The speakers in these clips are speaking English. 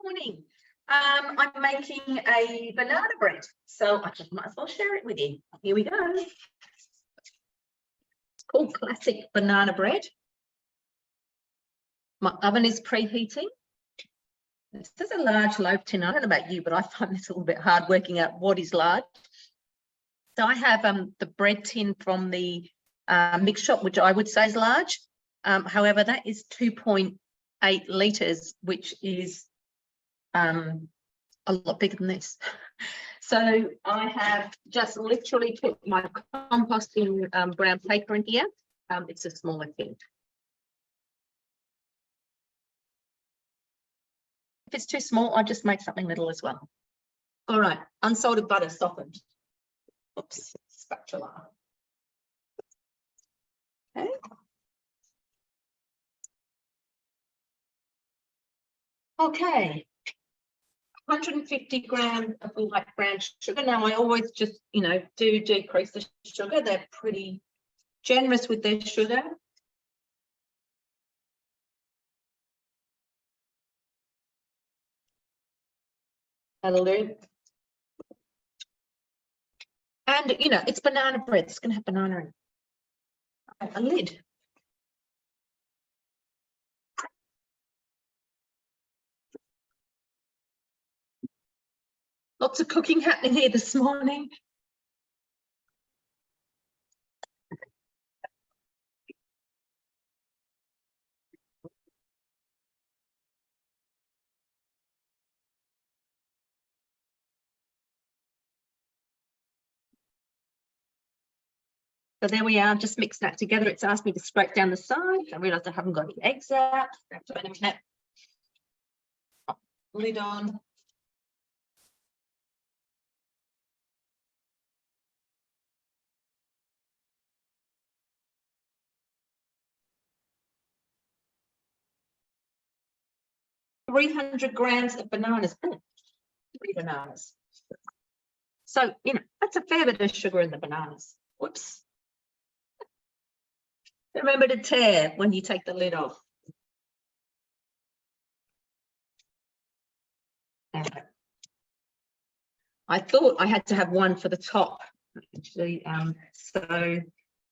Morning. I'm making a banana bread, so I just might as well share it with you. Here we go. It's called classic banana bread. My oven is preheating. This is a large loaf tin. I don't know about you, but I find this a little bit hard working out what is large. So I have the bread tin from the mix shop, which I would say is large. However, that is 2.8 litres, which is a lot bigger than this. So I have just literally put my composting brown paper in here. It's a smaller tin. If it's too small, I just make something little as well. All right, unsalted butter softened. Oops, spatula. Okay. Okay. 150 grams of light brown sugar. Now I always just, do decrease the sugar. They're pretty generous with their sugar. That'll do. And it's banana bread. It's going to have banana in it. A lid. Lots of cooking happening here this morning. So there we are, just mixed that together. It's asked me to scrape down the side. I realised I haven't got the eggs out. Wait a minute. Lid on. $300 grams of bananas. 3 bananas. So, that's a fair bit of sugar in the bananas. Whoops. Remember to tear when you take the lid off. I thought I had to have one for the top, actually. So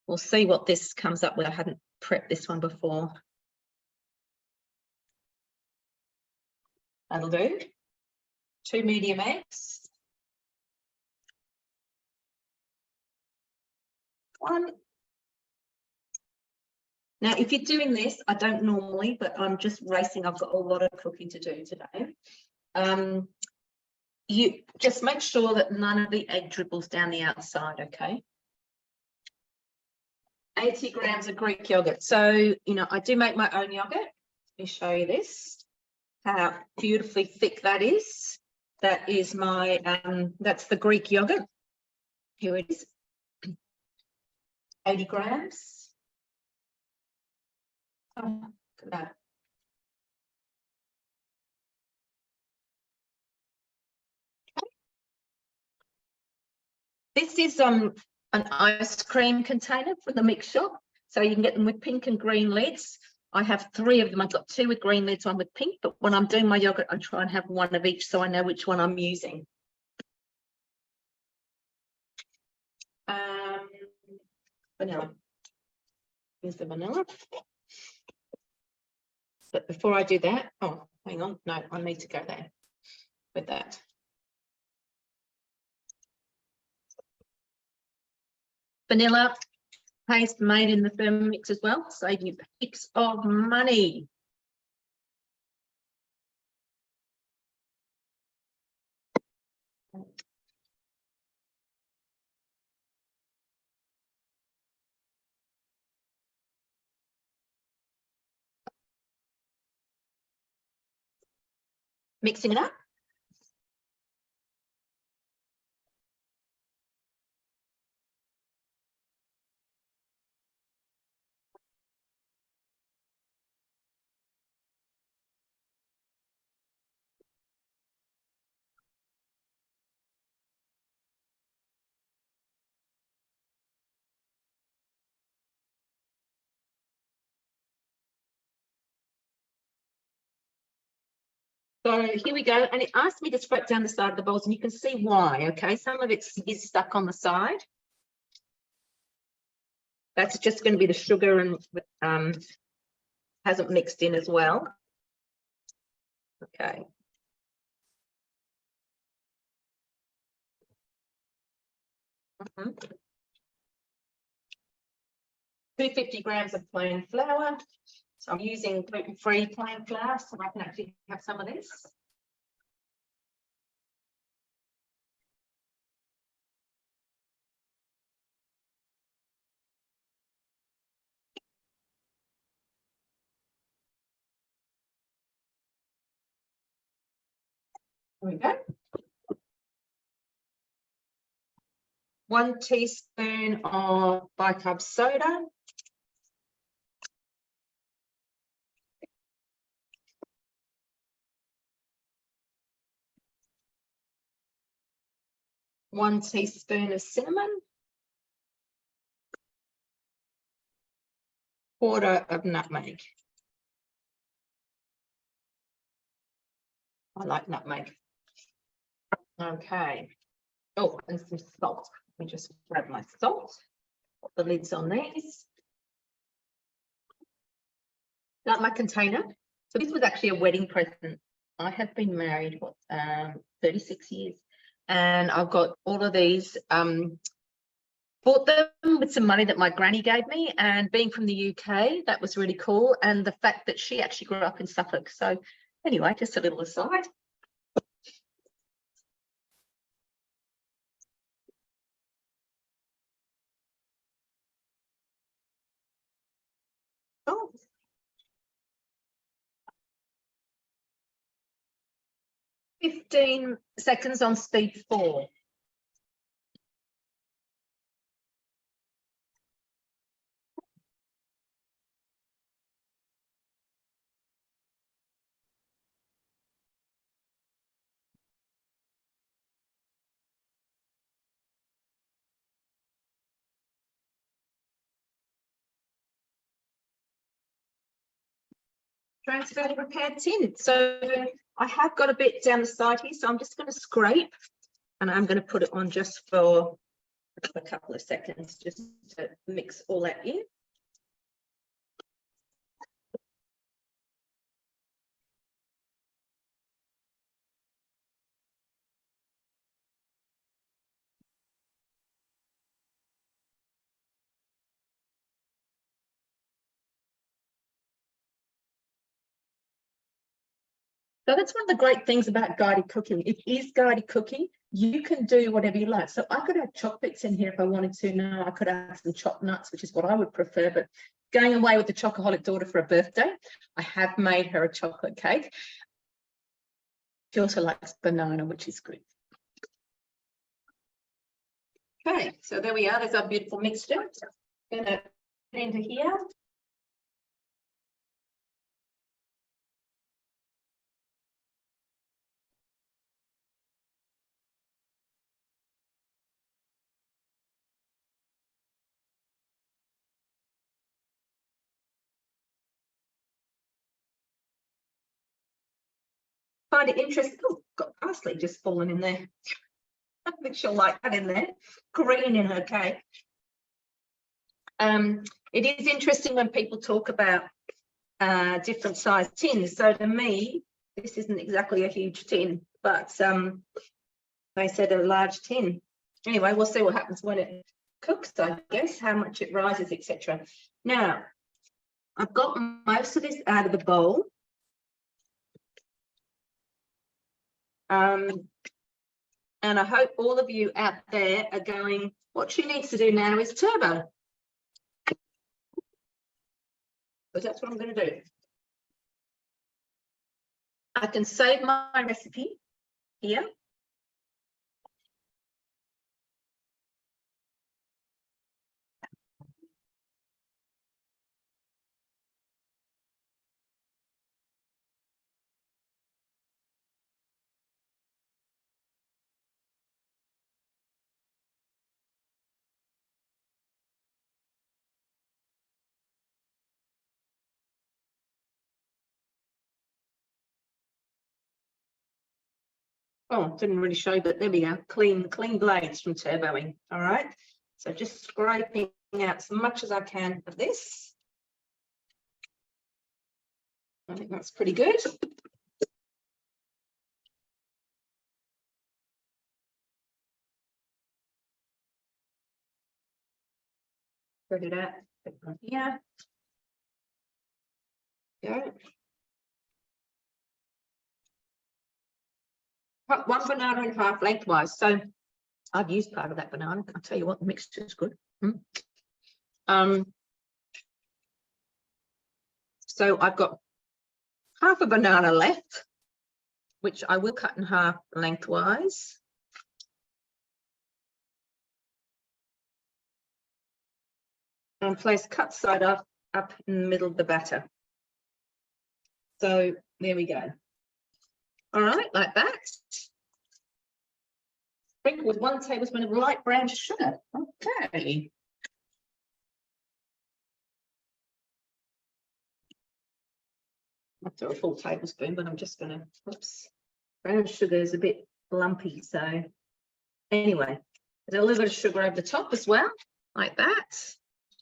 we'll see what this comes up with. I hadn't prepped this one before. That'll do. 2 medium eggs. 1. Now, if you're doing this, I don't normally, but I'm just racing. I've got a lot of cooking to do today. You just make sure that none of the egg dribbles down the outside, okay? 80 grams of Greek yogurt. So, I do make my own yogurt. Let me show you this, how beautifully thick that is. That is my, that's the Greek yogurt. Here it is. 80 grams. Oh, look at that. This is an ice cream container from the mix shop. So you can get them with pink and green lids. I have 3 of them. I've got 2 with green lids, 1 with pink. But when I'm doing my yogurt, I try and have 1 of each so I know which one I'm using. Vanilla. Here's the vanilla. But before I do that, oh, hang on. No, I need to go there with that. Vanilla paste made in the Thermomix as well, saving you heaps of money. Mixing it up. So here we go. And it asked me to scrape down the side of the bowls, and you can see why, okay? Some of it is stuck on the side. That's just going to be the sugar and hasn't mixed in as well. Okay. Mm-hmm. 250 grams of plain flour. So I'm using gluten-free plain flour, so I can actually have some of this. There we go. 1 teaspoon of bicarb soda. One teaspoon of cinnamon. 1/4 of nutmeg. I like nutmeg. Okay. Oh, and some salt. Let me just grab my salt. Put the lids on these. Got my container. So this was actually a wedding present. I have been married, 36 years. And I've got all of these, bought them with some money that my granny gave me, and being from the UK, that was really cool. And the fact that she actually grew up in Suffolk. So anyway, just a little aside. Oh. 15 seconds on speed 4. Transfer to prepared tin. So I have got a bit down the side here, so I'm just going to scrape, and I'm going to put it on just for a couple of seconds, just to mix all that in. So that's one of the great things about guided cooking. It is guided cooking. You can do whatever you like. So I could have chocolates in here if I wanted to. No, I could have some chopped nuts, which is what I would prefer. But going away with the chocoholic daughter for a birthday, I have made her a chocolate cake. She also likes banana, which is good. Okay, so there we are. There's our beautiful mixture. I'm going to put it into here. Find it interesting. Oh, got parsley just fallen in there. I think she'll like that in there. Green in her cake. It is interesting when people talk about different size tins. So to me, this isn't exactly a huge tin, but they said a large tin. Anyway, we'll see what happens when it cooks, I guess, how much it rises, etc. Now, I've got most of this out of the bowl. And I hope all of you out there are going, what she needs to do now is turbo. Because that's what I'm going to do. I can save my recipe here. Oh, didn't really show, but there we go. Clean blades from turboing. All right. So just scraping out as much as I can of this. I think that's pretty good. Spread it out here. Go. Cut one banana in half lengthwise. So I've used part of that banana. I'll tell you what, the mixture is good. So I've got half a banana left, which I will cut in half lengthwise. And place cut side up in the middle of the batter. So there we go. All right, like that. Sprinkle with 1 tablespoon of light brown sugar. Okay. Not a full tablespoon, but I'm just going to, oops. Brown sugar is a bit lumpy, so anyway, there's a little bit of sugar over the top as well, like that.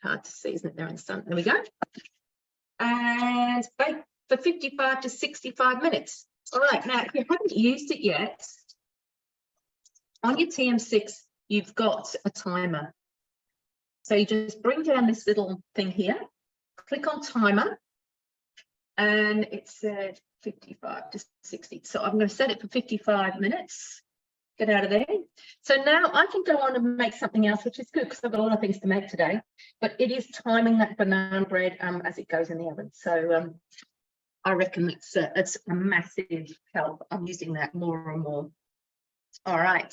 Hard to see, isn't it, there in the sun? There we go. And bake for 55 to 65 minutes. All right, now if you haven't used it yet, on your TM6, you've got a timer. So you just bring down this little thing here, click on timer, and it said 55 to 60. So I'm going to set it for 55 minutes. Get out of there. So now I can go on and make something else, which is good because I've got a lot of things to make today. But it is timing that banana bread as it goes in the oven. So I reckon it's a massive help. I'm using that more and more. All right.